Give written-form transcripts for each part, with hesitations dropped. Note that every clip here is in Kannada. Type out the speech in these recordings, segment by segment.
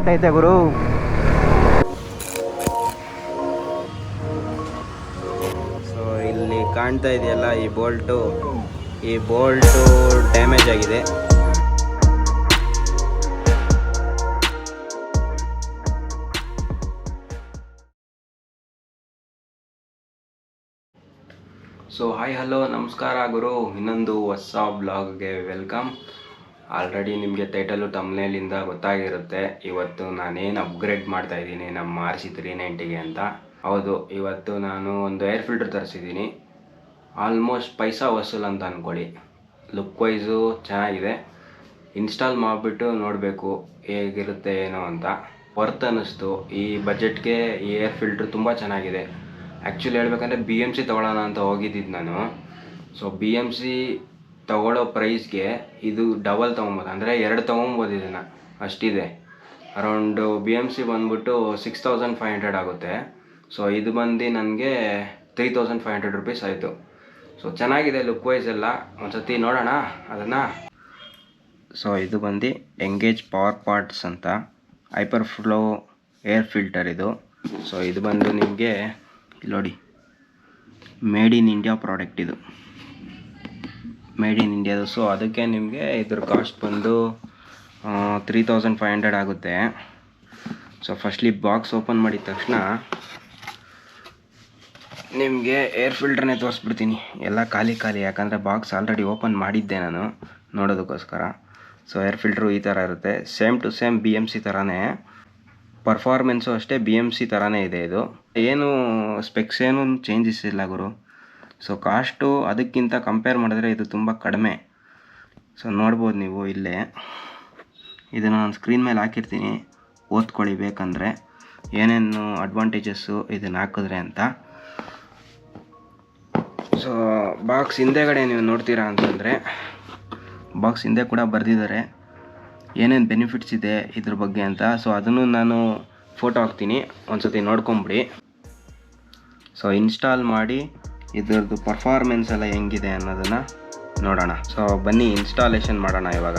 ಆಗ್ತೈತೆ ಗುರು. ಸೊ ಇಲ್ಲಿ ಕಾಣ್ತಾ ಇದೆಯಲ್ಲ ಈ ಬೋಲ್ಟು ಡ್ಯಾಮೇಜ್ ಆಗಿದೆ. ಸೊ ಹಾಯ್ ಹಲೋ ನಮಸ್ಕಾರ ಗುರು, ಇನ್ನೊಂದು ಹೊಸ ಬ್ಲಾಗ್ಗೆ ವೆಲ್ಕಮ್. ಆಲ್ರೆಡಿ ನಿಮಗೆ ಟೈಟಲು ತಮ್ನೇಲಿಂದ ಗೊತ್ತಾಗಿರುತ್ತೆ. ಇವತ್ತು ನಾನೇನು ಅಪ್ಗ್ರೇಡ್ ಮಾಡ್ತಾ ಇದ್ದೀನಿ ನಮ್ಮ RC390ಗೆ ಅಂತ. ಹೌದು, ಇವತ್ತು ನಾನು ಒಂದು ಏರ್ ಫಿಲ್ಟರ್ ತರಿಸಿದ್ದೀನಿ. ಆಲ್ಮೋಸ್ಟ್ ಪೈಸಾ ವಸೂಲ್ ಅಂತ ಅಂದ್ಕೊಳ್ಳಿ. ಲುಕ್ ವೈಸು ಚೆನ್ನಾಗಿದೆ. ಇನ್ಸ್ಟಾಲ್ ಮಾಡಿಬಿಟ್ಟು ನೋಡಬೇಕು ಹೇಗಿರುತ್ತೆ ಏನೋ ಅಂತ. ವರ್ತ್ ಅನ್ನಿಸ್ತು. ಈ ಬಜೆಟ್ಗೆ ಈ ಏರ್ ಫಿಲ್ಟ್ರ್ ತುಂಬ ಚೆನ್ನಾಗಿದೆ. ಆ್ಯಕ್ಚುಲಿ ಹೇಳ್ಬೇಕಂದ್ರೆ BMC ತೊಗೊಳ್ಳೋಣ ಅಂತ ಹೋಗಿದ್ದಿದ್ದು ನಾನು. ಸೊ BMC ತೊಗೊಳ್ಳೋ ಪ್ರೈಸ್ಗೆ ಇದು ಡಬಲ್ ತೊಗೊಬೋದು, ಅಂದರೆ 2 ತೊಗೊಬೋದು ಇದನ್ನು, ಅಷ್ಟಿದೆ. ಅರೌಂಡ್ BMC ಬಂದ್ಬಿಟ್ಟು 6500 ಆಗುತ್ತೆ. ಸೊ ಇದು ಬಂದು ನನಗೆ 3500 ರುಪೀಸ್ ಆಯಿತು. ಸೊ ಚೆನ್ನಾಗಿದೆ ಲುಕ್ ವೈಸ್ ಎಲ್ಲ. ಒಂದು ಸತಿ ನೋಡೋಣ ಅದನ್ನು. ಸೊ ಇದು ಬಂದು ಎಂಗೇಜ್ ಪವರ್ ಪಾರ್ಟ್ಸ್ ಅಂತ ಹೈಪರ್ ಫ್ಲೋ ಏರ್ ಫಿಲ್ಟರ್ ಇದು. ಸೊ ಇದು ಬಂದು ನಿಮಗೆ ನೋಡಿ, ಮೇಡ್ ಇನ್ ಇಂಡಿಯಾ ಪ್ರಾಡಕ್ಟ್ ಇದು, ಮೇಡ್ ಇನ್ ಇಂಡಿಯಾದು. ಸೊ ಅದಕ್ಕೆ ನಿಮಗೆ ಇದ್ರ ಕಾಸ್ಟ್ ಬಂದು 3500 ಆಗುತ್ತೆ. ಸೊ ಫಸ್ಟ್ಲಿ ಬಾಕ್ಸ್ ಓಪನ್ ಮಾಡಿದ ತಕ್ಷಣ ನಿಮಗೆ ಏರ್ ಫಿಲ್ಟರ್ನೇ ತೋರಿಸ್ಬಿಡ್ತೀನಿ. ಎಲ್ಲ ಖಾಲಿ, ಯಾಕಂದರೆ ಬಾಕ್ಸ್ ಆಲ್ರೆಡಿ ಓಪನ್ ಮಾಡಿದ್ದೆ ನಾನು ನೋಡೋದಕ್ಕೋಸ್ಕರ. ಸೊ ಏರ್ ಫಿಲ್ಟ್ರು ಈ ಥರ ಇರುತ್ತೆ, ಸೇಮ್ ಟು ಸೇಮ್ BMC ಥರನೇ. ಪರ್ಫಾರ್ಮೆನ್ಸು ಅಷ್ಟೇ BMC ಥರನೇ ಇದೆ. ಇದು ಏನು ಸ್ಪೆಕ್ಸ್ ಏನು ಚೇಂಜಸ್ ಇಲ್ಲ ಗುರು. ಸೊ ಕಾಸ್ಟು ಅದಕ್ಕಿಂತ ಕಂಪೇರ್ ಮಾಡಿದ್ರೆ ಇದು ತುಂಬ ಕಡಿಮೆ. ಸೊ ನೋಡ್ಬೋದು ನೀವು ಇಲ್ಲೇ, ಇದನ್ನು ನಾನು ಸ್ಕ್ರೀನ್ ಮೇಲೆ ಹಾಕಿರ್ತೀನಿ, ಓದ್ಕೊಳ್ಳಿ ಬೇಕಂದರೆ ಏನೇನು ಅಡ್ವಾಂಟೇಜಸ್ಸು ಇದನ್ನು ಹಾಕಿದ್ರೆ ಅಂತ. ಸೊ ಬಾಕ್ಸ್ ಹಿಂದೆಗಡೆ ನೀವು ನೋಡ್ತೀರಾ ಅಂತಂದರೆ, ಬಾಕ್ಸ್ ಹಿಂದೆ ಕೂಡ ಬರೆದಿದ್ದಾರೆ ಏನೇನು ಬೆನಿಫಿಟ್ಸ್ ಇದೆ ಇದ್ರ ಬಗ್ಗೆ ಅಂತ. ಸೊ ಅದನ್ನು ನಾನು ಫೋಟೋ ಹಾಕ್ತೀನಿ, ಒಂದು ಸತಿ ನೋಡ್ಕೊಂಬಿಡಿ. ಸೊ ಇನ್ಸ್ಟಾಲ್ ಮಾಡಿ ಇದ್ರದ್ದು ಪರ್ಫಾರ್ಮೆನ್ಸ್ ಎಲ್ಲ ಹೆಂಗಿದೆ ಅನ್ನೋದನ್ನು ನೋಡೋಣ. ಸೊ ಬನ್ನಿ ಇನ್ಸ್ಟಾಲೇಷನ್ ಮಾಡೋಣ ಇವಾಗ.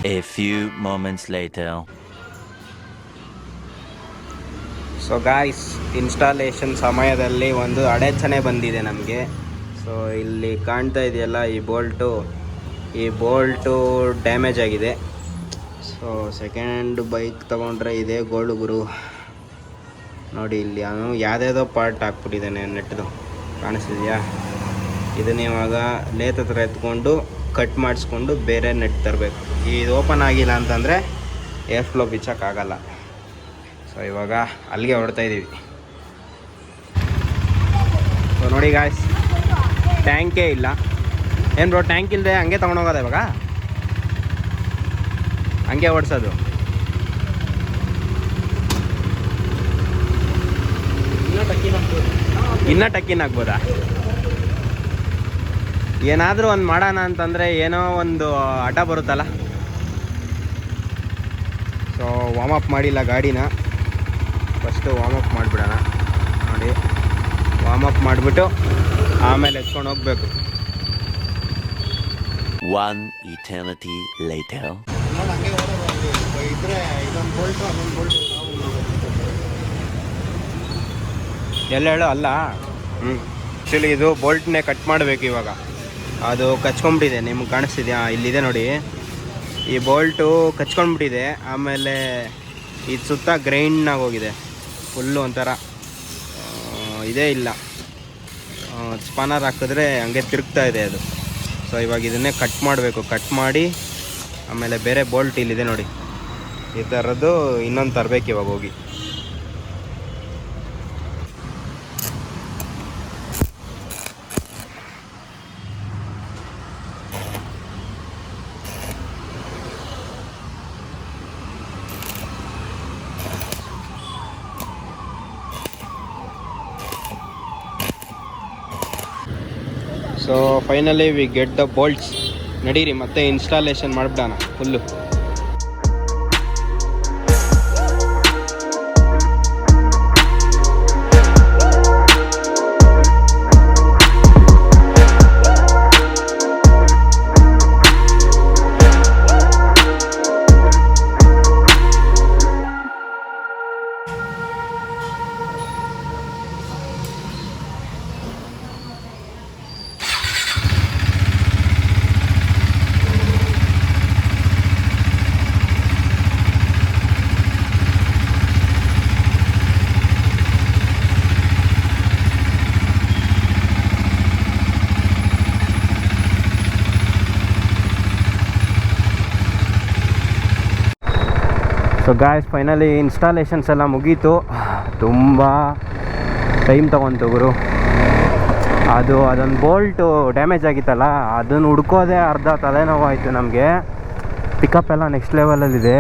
A few moments later. So guys, installation ಸಮಯದಲ್ಲಿ ಒಂದು ಅಡಚಣೆ ಬಂದಿದೆ ನಮಗೆ. ಸೊ ಇಲ್ಲಿ ಕಾಣ್ತಾ ಇದೆಯಲ್ಲ ಈ ಬೋಲ್ಟು ಡ್ಯಾಮೇಜ್ ಆಗಿದೆ. ಸೊ ಸೆಕೆಂಡ್ ಬೈಕ್ ತೊಗೊಂಡ್ರೆ ಇದೇ ಗೋಲ್ಡ್ ಗುರು. ನೋಡಿ ಇಲ್ಲಿ ಅವನು ಯಾವುದೇದೋ ಪಾರ್ಟ್ ಹಾಕ್ಬಿಟ್ಟಿದ್ದಾನೆ, ನೆಟ್ದು ಕಾಣಿಸ್ತಿದೆಯಾ. ಇದನ್ನ ಇವಾಗ ಲೇತ್ ಹತ್ರ ಎತ್ಕೊಂಡು ಕಟ್ ಮಾಡಿಸ್ಕೊಂಡು ಬೇರೆ ನೆಟ್ ತರಬೇಕು. ಇದು ಓಪನ್ ಆಗಿಲ್ಲ ಅಂತಂದರೆ ಏರ್ ಫ್ಲೋ ಬಿಚ್ಚೋಕ್ಕಾಗಲ್ಲ. ಸೊ ಇವಾಗ ಅಲ್ಲಿಗೆ ಹೊಡ್ತಾ ಇದ್ದೀವಿ. ಸೊ ನೋಡಿ ಗಾಯ್ಸ್, ಟ್ಯಾಂಕೇ ಇಲ್ಲ. ಏನು ಬ್ರೋ, ಟ್ಯಾಂಕ್ ಇಲ್ಲದೆ ಹಂಗೆ ತೊಗೊಂಡೋಗೋದ ಇವಾಗ, ಹಂಗೆ ಓಡಿಸೋದು. ಇನ್ನೂ ಟಕ್ಕಿನ್ ಆಗ್ಬೋದಾ? ಏನಾದರೂ ಒಂದು ಮಾಡೋಣ ಅಂತಂದರೆ ಏನೋ ಒಂದು ಹಠ ಬರುತ್ತಲ್ಲ. ಸೊ ವಾರ್ಮಪ್ ಮಾಡಿಲ್ಲ ಗಾಡಿನ, ಫಸ್ಟು ವಾರ್ಮಪ್ ಮಾಡಿಬಿಡೋಣ. ನೋಡಿ, ವಾರ್ಮಪ್ ಮಾಡಿಬಿಟ್ಟು ಆಮೇಲೆ ಎತ್ಕೊಂಡು ಹೋಗಬೇಕು. One eternity later. ಎಲ್ಲ ಹೇಳು ಅಲ್ಲ. ಆ್ಯಕ್ಚುಲಿ ಇದು ಬೋಲ್ಟ್ನೇ ಕಟ್ ಮಾಡಬೇಕು ಇವಾಗ. ಅದು ಕಚ್ಕೊಂಡ್ಬಿಟ್ಟಿದೆ, ನಿಮ್ಗೆ ಕಾಣಿಸ್ತಿದೆಯಾ? ಇಲ್ಲಿದೆ ನೋಡಿ, ಈ ಬೋಲ್ಟು ಕಚ್ಕೊಂಡ್ಬಿಟ್ಟಿದೆ. ಆಮೇಲೆ ಇದು ಸುತ್ತ ಗ್ರೈಂಡ್ನಾಗ ಹೋಗಿದೆ ಫುಲ್ಲು, ಒಂಥರ ಇದೇ ಇಲ್ಲ. ಸ್ಪಾನರ್ ಹಾಕಿದ್ರೆ ಹಂಗೆ ತಿರುಗ್ತಾ ಇದೆ ಅದು. ಸೊ ಇವಾಗ ಇದನ್ನೇ ಕಟ್ ಮಾಡಬೇಕು. ಕಟ್ ಮಾಡಿ ಆಮೇಲೆ ಬೇರೆ ಬೋಲ್ಟ್ ಇಲ್ಲಿದೆ ನೋಡಿ, ಈ ಥರದ್ದು ಇನ್ನೊಂದು ತರಬೇಕು ಇವಾಗ ಹೋಗಿ. So finally we get the bolts. ನಡೀರಿ ಮತ್ತೆ ಇನ್ಸ್ಟಾಲೇಷನ್ ಮಾಡಿಬಿಡೋಣ full. So guys finally installations ಎಲ್ಲ ಮುಗೀತು. ತುಂಬ ಟೈಮ್ ತೊಗೊಂತು ಗುರು. ಅದೊಂದು ಬೋಲ್ಟು ಡ್ಯಾಮೇಜ್ ಆಗಿತ್ತಲ್ಲ, ಅದನ್ನು ಹುಡ್ಕೋದೇ ಅರ್ಧ ತಲೆನೋವಾಯಿತು ನಮಗೆ. ಪಿಕಪ್ ಎಲ್ಲ ನೆಕ್ಸ್ಟ್ ಲೆವೆಲಲ್ಲಿದೆ.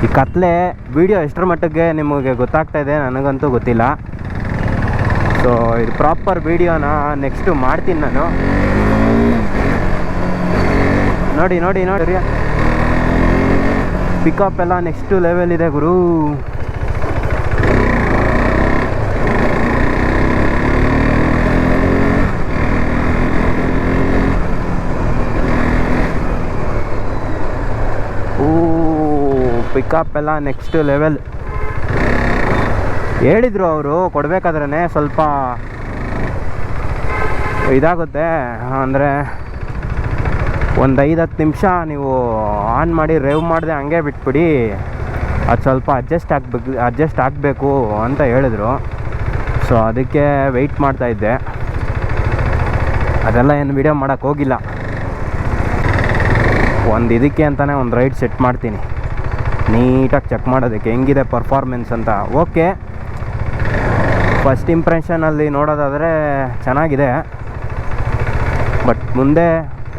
ಈ ಕತ್ಲೆ ವೀಡಿಯೋ ಎಷ್ಟರ ಮಟ್ಟಿಗೆ ನಿಮಗೆ ಗೊತ್ತಾಗ್ತಾಯಿದೆ ನನಗಂತೂ ಗೊತ್ತಿಲ್ಲ. ಸೊ ಇದು ಪ್ರಾಪರ್ ವೀಡಿಯೋನ ನೆಕ್ಸ್ಟು ಮಾಡ್ತೀನಿ ನಾನು. ನೋಡಿ ನೋಡಿ ನೋಡಿ, ಪಿಕಪ್ ಎಲ್ಲ ನೆಕ್ಸ್ಟ್ ಲೆವೆಲ್ ಇದೆ ಗುರು. ಪಿಕಪ್ ಎಲ್ಲ ನೆಕ್ಸ್ಟ್ ಲೆವೆಲ್. ಹೇಳಿದರು ಅವರು ಕೊಡಬೇಕಾದ್ರೇ ಸ್ವಲ್ಪ ಇದಾಗುತ್ತೆ, ಅಂದರೆ ಒಂದು 5-10 ನಿಮಿಷ ನೀವು ಆನ್ ಮಾಡಿ ರೇವ್ ಮಾಡಿದೆ ಹಂಗೆ ಬಿಟ್ಬಿಡಿ, ಅದು ಸ್ವಲ್ಪ ಅಡ್ಜಸ್ಟ್ ಆಗಬೇಕು ಅಂತ ಹೇಳಿದ್ರು. ಸೊ ಅದಕ್ಕೆ ವೆಯ್ಟ್ ಮಾಡ್ತಾಯಿದ್ದೆ. ಅದೆಲ್ಲ ಏನು ವಿಡಿಯೋ ಮಾಡೋಕ್ಕೆ ಹೋಗಿಲ್ಲ. ಇದಕ್ಕೆ ಅಂತಲೇ ಒಂದು ರೈಡ್ ಸೆಟ್ ಮಾಡ್ತೀನಿ, ನೀಟಾಗಿ ಚೆಕ್ ಮಾಡೋದಕ್ಕೆ ಹೆಂಗಿದೆ ಪರ್ಫಾರ್ಮೆನ್ಸ್ ಅಂತ. ಓಕೆ, ಫಸ್ಟ್ ಇಂಪ್ರೆಷನಲ್ಲಿ ನೋಡೋದಾದರೆ ಚೆನ್ನಾಗಿದೆ, ಬಟ್ ಮುಂದೆ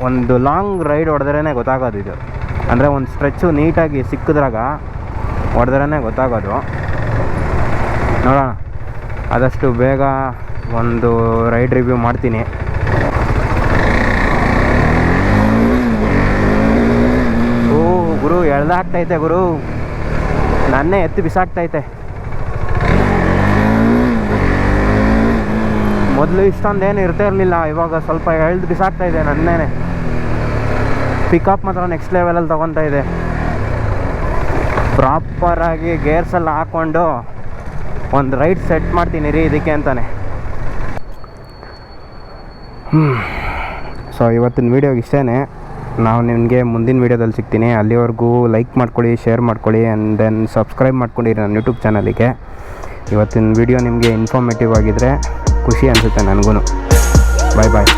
ಒಂದು ಲಾಂಗ್ ರೈಡ್ ಹೊಡೆದ್ರೇ ಗೊತ್ತಾಗೋದು ಇದು. ಅಂದರೆ ಒಂದು ಸ್ಟ್ರೆಚ್ಚು ನೀಟಾಗಿ ಸಿಕ್ಕಿದ್ರಾಗ ಹೊಡೆದ್ರೇ ಗೊತ್ತಾಗೋದು. ನೋಡೋಣ, ಆದಷ್ಟು ಬೇಗ ಒಂದು ರೈಡ್ ರಿವ್ಯೂ ಮಾಡ್ತೀನಿ. ಗುರು ಎಳ್ದಾಗ್ತೈತೆ ಗುರು, ನನ್ನೇ ಎತ್ತಿ ಬಿಸಾಕ್ತೈತೆ. ಮೊದಲು ಇಷ್ಟೊಂದೇನು ಇರ್ತಾ ಇರಲಿಲ್ಲ, ಇವಾಗ ಸ್ವಲ್ಪ ಎಳ್ದು ಬಿಸಾಕ್ತಾಯಿದೆ ನನ್ನೇ. ಪಿಕಪ್ ಮಾತ್ರ ನೆಕ್ಸ್ಟ್ ಲೆವೆಲಲ್ಲಿ ತೊಗೊತಾ ಇದೆ. ಪ್ರಾಪರಾಗಿ ಗೇರ್ಸೆಲ್ಲ ಹಾಕ್ಕೊಂಡು ಒಂದು ರೈಡ್ ಸೆಟ್ ಮಾಡ್ತೀನಿ ರೀ ಇದಕ್ಕೆ ಅಂತಾನೆ. ಸೊ ಇವತ್ತಿನ ವೀಡಿಯೋಗೆ ಇಷ್ಟೇ. ನಾವು ನಿಮಗೆ ಮುಂದಿನ ವೀಡಿಯೋದಲ್ಲಿ ಸಿಗ್ತೀನಿ. ಅಲ್ಲಿವರೆಗೂ ಲೈಕ್ ಮಾಡ್ಕೊಳ್ಳಿ, ಶೇರ್ ಮಾಡ್ಕೊಳ್ಳಿ, ಆ್ಯಂಡ್ ದೆನ್ ಸಬ್ಸ್ಕ್ರೈಬ್ ಮಾಡ್ಕೊಂಡಿರಿ ನನ್ನ ಯೂಟ್ಯೂಬ್ ಚಾನಲಿಗೆ. ಇವತ್ತಿನ ವೀಡಿಯೋ ನಿಮಗೆ ಇನ್ಫಾರ್ಮೇಟಿವ್ ಆಗಿದ್ದರೆ ಖುಷಿ ಅನಿಸುತ್ತೆ ನನಗೂ. ಬಾಯ್ ಬಾಯ್.